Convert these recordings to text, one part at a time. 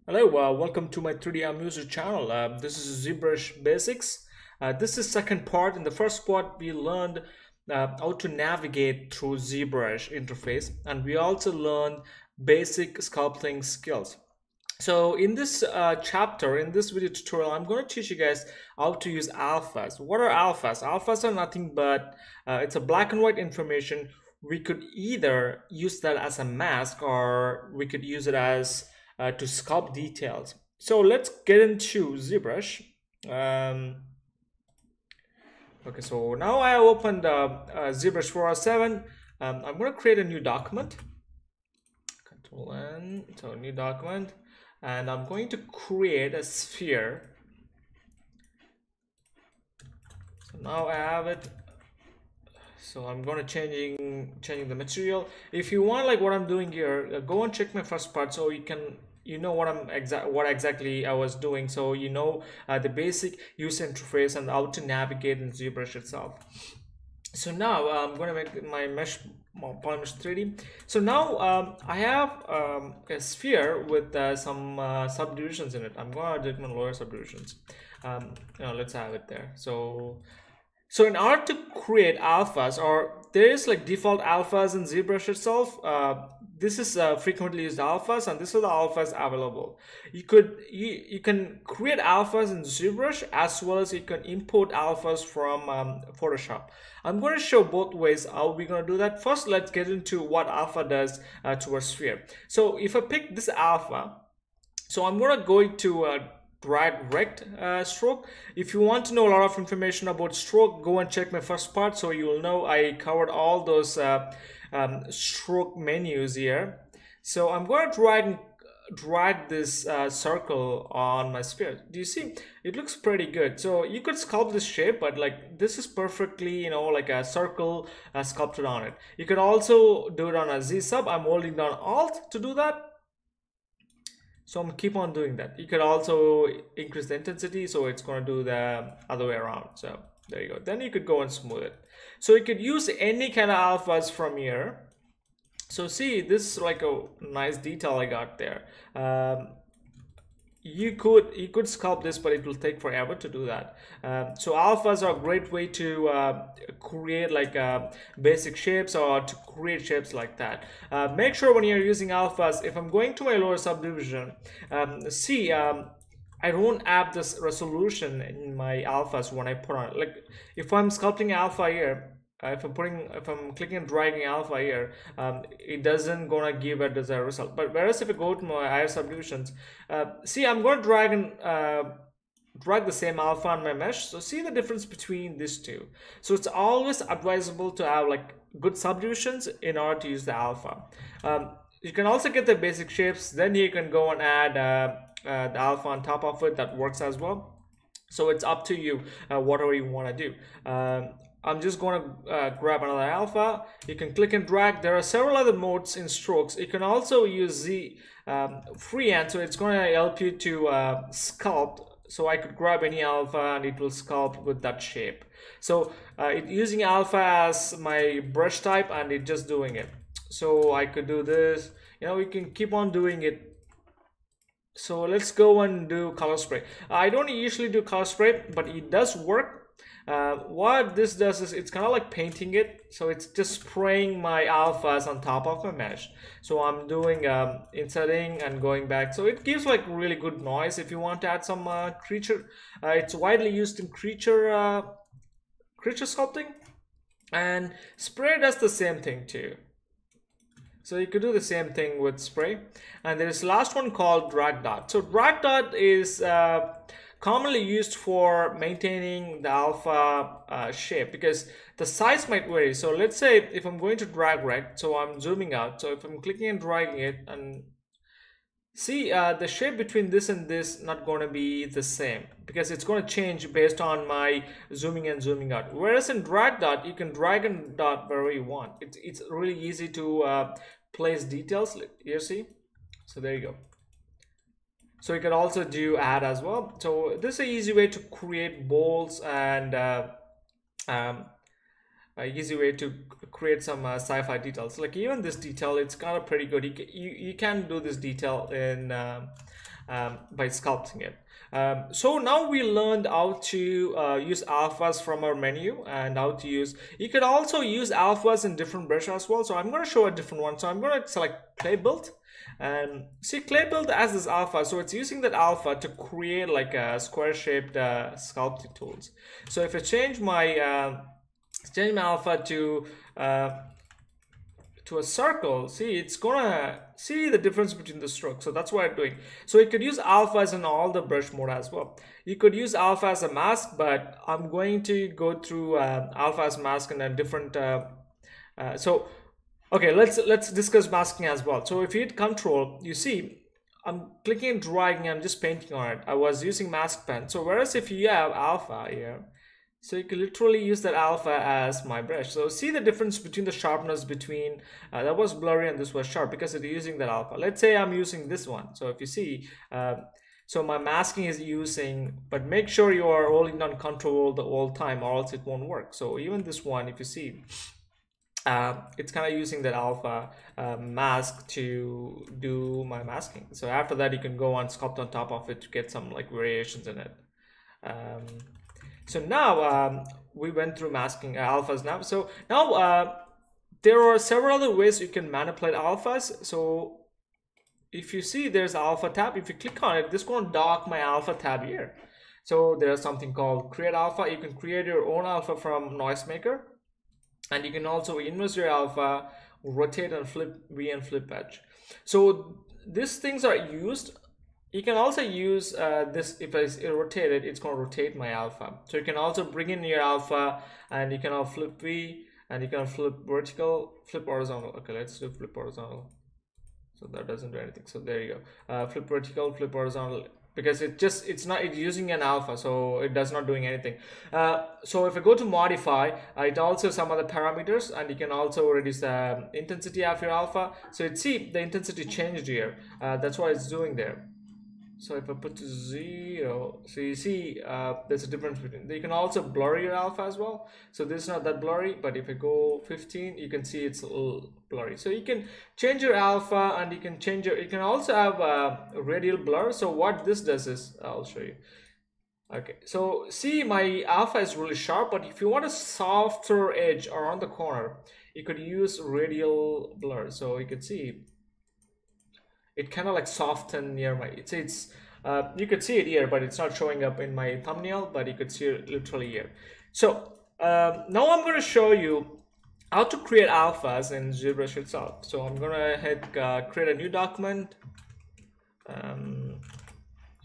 Hello, welcome to my 3D Amuser channel. This is Zbrush Basics. This is second part. In the first part, we learned how to navigate through Zbrush interface, and we also learned basic sculpting skills. So in this chapter, in this video tutorial, I'm going to teach you guys how to use ALPHAS. What are ALPHAS? ALPHAS are nothing but it's a black and white information. We could either use that as a mask, or we could use it as to sculpt details. So let's get into ZBrush. Okay, so now I opened ZBrush 407. I'm going to create a new document. Control N, so new document, and I'm going to create a sphere. So now I have it. So I'm going to changing the material. If you want, like what I'm doing here, go and check my first part so you know what exactly I was doing. So you know the basic user interface and how to navigate in ZBrush itself. So now I'm going to make my mesh polymesh 3D. So now I have a sphere with some subdivisions in it. I'm going to do my lower subdivisions. Let's have it there. So in order to create alphas, or there is like default alphas in ZBrush itself, this is frequently used alphas, and this is the alphas available. You can create alphas in ZBrush, as well as you can import alphas from Photoshop. I'm going to show both ways how we're going to do that. First, let's get into what alpha does to our sphere. So if I pick this alpha, so I'm going to go to drag rect stroke. If you want to know a lot of information about stroke, go and check my first part, so you will know I covered all those stroke menus here. So I'm going to drag this circle on my sphere. Do you see? It looks pretty good. So you could sculpt this shape, but like this is perfectly, like a circle sculpted on it. You could also do it on a Z sub. I'm holding down Alt to do that. So I'm keep on doing that. You could also increase the intensity, so it's going to do the other way around. So there you go. Then you could go and smooth it. So you could use any kind of alphas from here. So see, this is like a nice detail I got there. You could sculpt this, but it will take forever to do that. So alphas are a great way to create like basic shapes, or to create shapes like that. Make sure when you're using alphas, if I'm going to my lower subdivision, I don't have this resolution in my alphas when I put on. Like if I'm sculpting alpha here, if I'm clicking and dragging alpha here, it doesn't gonna give a desired result. But whereas if I go to my higher subdivisions, see, I'm going to drag the same alpha on my mesh. So see the difference between these two. So it's always advisable to have like good subdivisions in order to use the alpha. You can also get the basic shapes. Then you can go and add the alpha on top of it. That works as well. So it's up to you, whatever you want to do. I'm just going to grab another alpha. You can click and drag. There are several other modes in strokes. You can also use Z freehand, so it's going to help you to sculpt. So I could grab any alpha and it will sculpt with that shape. So using alpha as my brush type, and it just doing it. So I could do this. We can keep on doing it. So let's go and do color spray. I don't usually do color spray, but it does work. What this does is it's kind of like painting it, so it's just spraying my alphas on top of my mesh. So I'm doing inserting and going back, so it gives like really good noise. If you want to add some creature, it's widely used in creature sculpting, and spray does the same thing too. So you could do the same thing with spray. And there is last one called drag dot. So drag dot is commonly used for maintaining the alpha shape, because the size might vary. So let's say if I'm going to drag rect, so I'm zooming out. So if I'm clicking and dragging it, and see the shape between this and this not going to be the same, because it's going to change based on my zooming and zooming out. Whereas in drag dot, you can drag and dot wherever you want. It's really easy to place details. You see? So there you go. So you can also do add as well. So this is an easy way to create bolts and easy way to create some sci-fi details. Like even this detail, it's kind of pretty good. You can do this detail in by sculpting it. So now we learned how to use alphas from our menu and how to use. You could also use alphas in different brushes as well. So I'm going to show a different one. So I'm going to select clay build. And see, clay build has this alpha, so it's using that alpha to create like a square shaped sculpting tools. So if I change my alpha to a circle, see, it's gonna see the difference between the strokes. So that's what I'm doing. So you could use alphas in all the brush mode as well. You could use alpha as a mask, but I'm going to go through alpha as mask in a different okay, let's discuss masking as well. So if you hit control, you see I'm clicking and dragging, I'm just painting on it. I was using mask pen. So whereas if you have alpha here, so you can literally use that alpha as my brush. So see the difference between the sharpness between that was blurry and this was sharp because it's using that alpha. Let's say I'm using this one. So if you see, so my masking is using, but make sure you are holding down control the whole time or else it won't work. So even this one, if you see, it's kind of using that alpha mask to do my masking. So after that, you can go and sculpt on top of it to get some like variations in it. So now we went through masking alphas now. So now there are several other ways you can manipulate alphas. So if you see there's alpha tab, if you click on it, this is going to dock my alpha tab here. So there's something called create alpha. You can create your own alpha from noisemaker. And you can also invert your alpha, rotate and flip V and flip edge. So these things are used. You can also use this. If I rotate it, it's going to rotate my alpha. So you can also bring in your alpha and you can flip V and you can flip vertical, flip horizontal. Okay, let's do flip horizontal. So that doesn't do anything. So there you go. Flip vertical, flip horizontal. Because it's using an alpha, so it does not doing anything. So if I go to modify, it also some other parameters, and you can also reduce the intensity of your alpha. So see the intensity changed here. That's what it's doing there. So if I put to 0, so you see there's a difference between. You can also blur your alpha as well. So this is not that blurry, but if I go 15, you can see it's a little blurry. So you can change your alpha, and you can change your. You can also have a radial blur. So what this does is, I'll show you. Okay, so see my alpha is really sharp, but if you want a softer edge around the corner, you could use radial blur. So you can see it kind of like soften near my, it's you could see it here, but it's not showing up in my thumbnail, but you could see it literally here. So now I'm going to show you how to create alphas in ZBrush itself. So I'm going to hit create a new document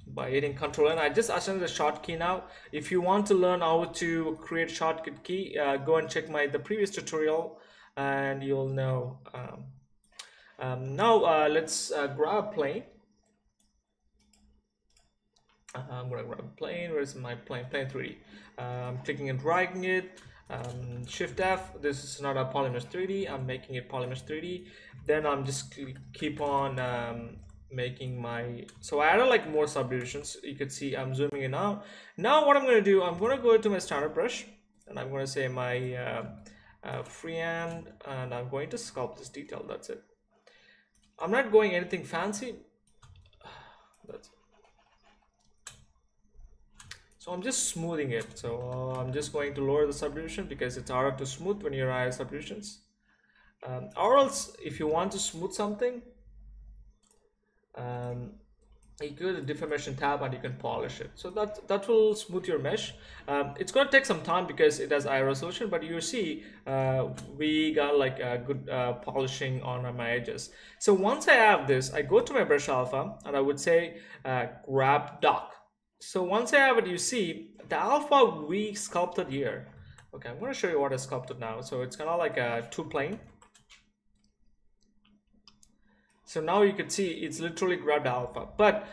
by hitting Control N. I just assigned the shortcut now. If you want to learn how to create shortcut key, go and check the previous tutorial and you'll know. Now let's grab a plane. I'm gonna grab a plane. Where's my plane? Plane 3D. I'm clicking and dragging it. Shift F. This is not a Polymesh 3D. I'm making it Polymesh 3D. Then I'm just keep on making my. So I added like more subdivisions. You could see I'm zooming in now. Now what I'm gonna do? I'm gonna go to my standard brush and I'm gonna say my freehand, and I'm going to sculpt this detail. That's it. I'm not going anything fancy. That's it. So I'm just smoothing it. So I'm just going to lower the subdivision because it's harder to smooth when you're higher subdivisions. Or else, if you want to smooth something, you go to the deformation tab and you can polish it. So that will smooth your mesh. It's going to take some time because it has high resolution, but you see we got like a good polishing on my edges. So once I have this, I go to my brush alpha and I would say grab dock. So once I have it, you see the alpha we sculpted here. Okay, I'm going to show you what I sculpted now. So it's kind of like a two plane. So now you can see it's literally grabbed alpha, but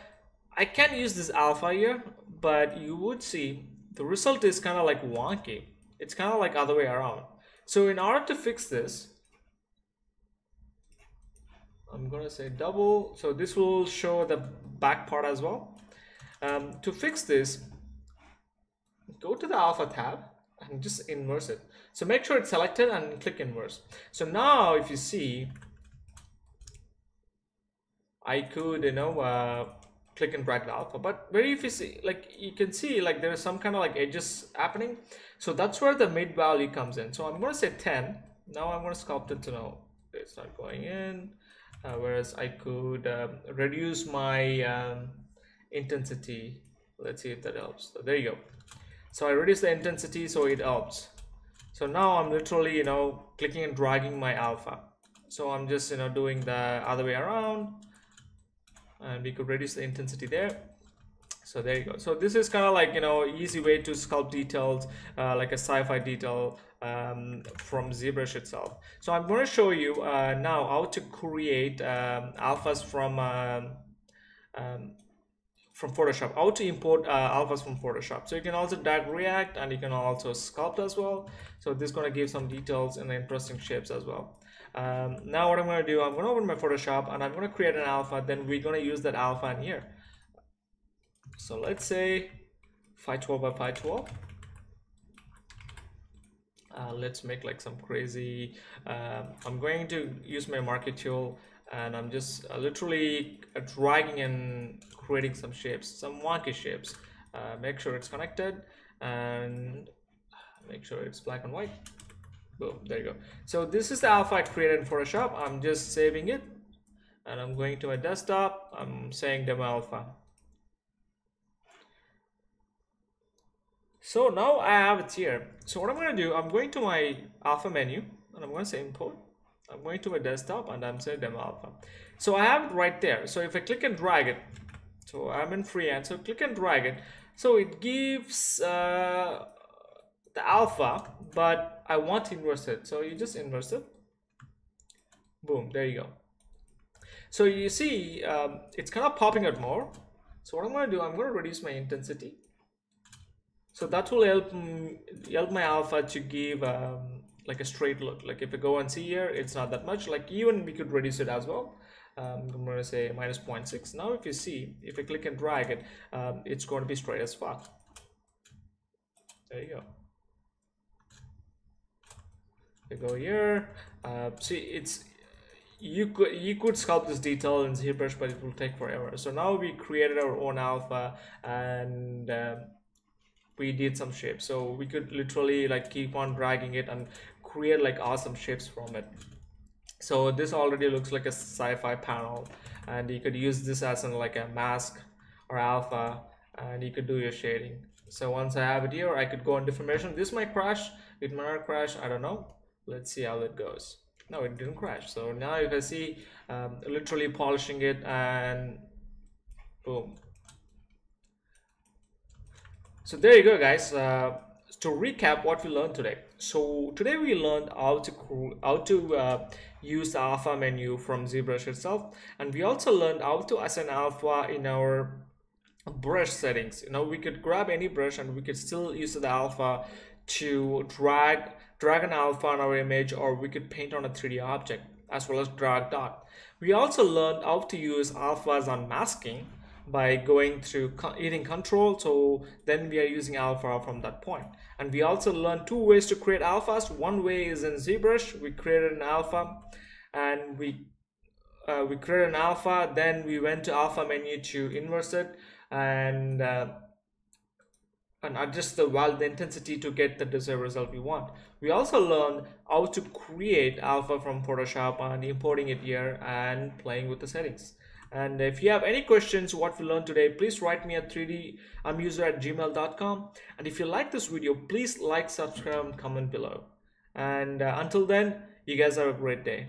I can use this alpha here, but you would see the result is kind of like wonky. It's kind of like other way around. So in order to fix this, I'm going to say double. So this will show the back part as well. To fix this, go to the alpha tab and just inverse it. So make sure it's selected and click inverse. So now if you see, I could, click and drag the alpha, but very, if you see, like you can see, like there is some kind of like edges happening. So that's where the mid value comes in. So I'm going to say 10. Now I'm going to sculpt it to know it's not going in. Whereas I could reduce my intensity. Let's see if that helps. So there you go. So I reduce the intensity, so it helps. So now I'm literally, clicking and dragging my alpha. So I'm just, doing the other way around, and we could reduce the intensity there. So there you go. So this is kind of like, easy way to sculpt details, like a sci-fi detail from ZBrush itself. So I'm going to show you now how to create alphas from Photoshop, how to import alphas from Photoshop. So you can also drag React, and you can also sculpt as well. So this is going to give some details and interesting shapes as well. Now what I'm going to do, I'm going to open my Photoshop, and I'm going to create an alpha. Then we're going to use that alpha in here. So let's say 512 by 512. Let's make like some crazy, I'm going to use my marquee tool, and I'm just literally dragging and creating some shapes, some wonky shapes. Make sure it's connected, and make sure it's black and white. Boom, there you go. So this is the alpha I created in Photoshop. I'm just saving it, and I'm going to my desktop. I'm saying demo alpha. So now I have it here. So what I'm going to do, I'm going to my alpha menu, and I'm going to say import. I'm going to my desktop, and I'm saying demo alpha. So I have it right there. So if I click and drag it, so I'm in freehand, so click and drag it. So it gives the alpha, but I want to inverse it. So you just inverse it. Boom, there you go. So you see, it's kind of popping out more. So what I'm going to do, I'm going to reduce my intensity. So that will help my alpha to give like a straight look. Like if I go and see here, it's not that much. Like even we could reduce it as well. I'm going to say minus 0.6. Now if you see, if I click and drag it, it's going to be straight as fuck. There you go. You go here. See, it's you could sculpt this detail in ZBrush, but it will take forever. So now we created our own alpha, and we did some shapes. So we could literally like keep on dragging it and create like awesome shapes from it. So this already looks like a sci-fi panel, and you could use this as in like a mask or alpha, and you could do your shading. So once I have it here, I could go on deformation. This might crash, it might not crash, I don't know. Let's see how it goes. No, it didn't crash. So now you can see literally polishing it, and boom. So there you go, guys. To recap what we learned today. So today we learned how to use the alpha menu from ZBrush itself, and we also learned how to assign alpha in our brush settings. We could grab any brush, and we could still use the alpha to drag an alpha on our image, or we could paint on a 3D object, as well as drag dot. We also learned how to use alphas on masking by going through hitting control. So then we are using alpha from that point. And we also learned two ways to create alphas. One way is in ZBrush. We created an alpha, and we created an alpha, then we went to alpha menu to inverse it, and adjust the intensity to get the desired result we want. We also learned how to create alpha from Photoshop and importing it here and playing with the settings. And if you have any questions what we learned today, please write me at 3damuser@gmail.com. And if you like this video, please like, subscribe, and comment below. And until then, you guys have a great day.